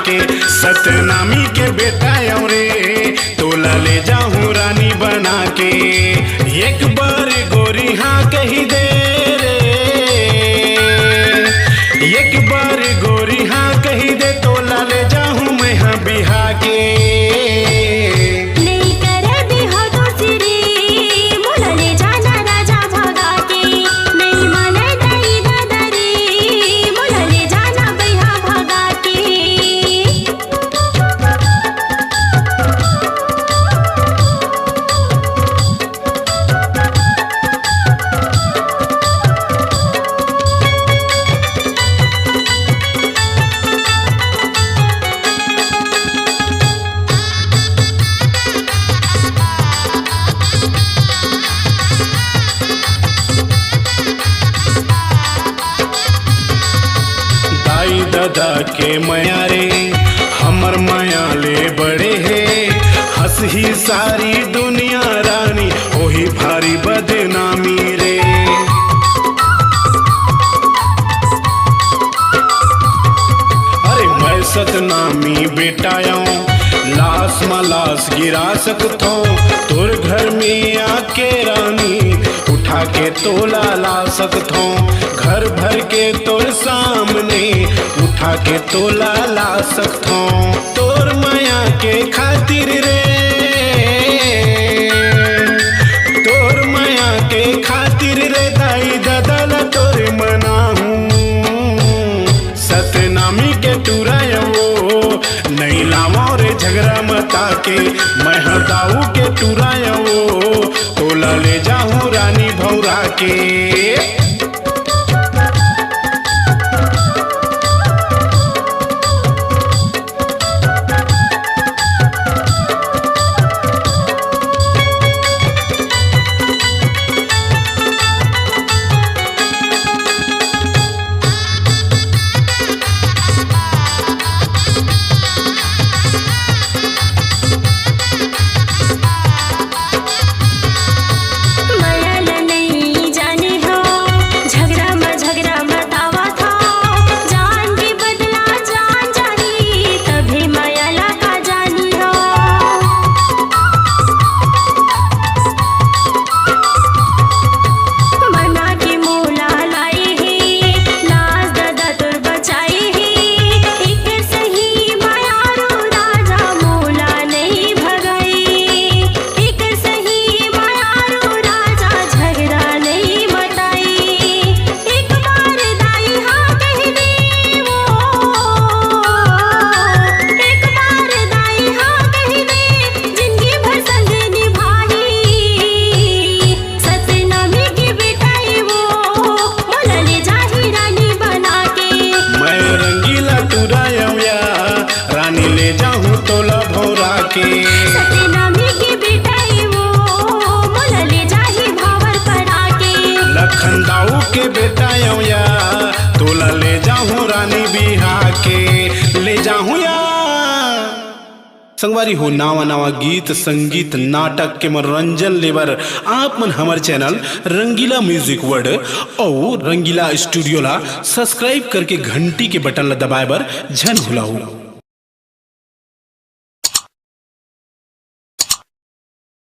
के सतनामी के बेटा रे तोला ले जाऊं रानी बना के। एक बार गोरी हाँ कही दे रे, एक बार गोरी हाँ कही दे तोला ले जाऊं मैं हाँ बिहा के। दादा के माया रे हमर माया ले बड़े है, हंस ही सारी दुनिया रानी ओही भारी बदनामी रे। अरे मैं सतनामी बेटाया लाश में लाश गिरा सकता तोर घर में आके रानी उठा के तोला ला सकता, घर भर के तोर सामने उठा के तोला ला सकता। तोर माया के खातिर रे, तोर माया के खातिर रे दाई दादा ला तोर मनाहूं। सतनामी के टुराया वो नहीं लावा रे झगड़ा मता के, मैं हदाऊ के टुराया वो तोला ले जाऊं रानी भौरा के। सतनामी के बेटा वो मोला ले जाही भावर पड़ा के। लखनऊ के बेटा या तोला ले जाऊं रानी बिहा के, ले जाऊं या। संगवारी हो नावा नावा गीत संगीत नाटक के मनोरंजन लेबर आप मन हमारे चैनल रंगीला म्यूजिक वर्ल्ड और रंगीला स्टूडियो ला सब्सक्राइब करके घंटी के बटन ला दबाए बर झन भुलाऊ।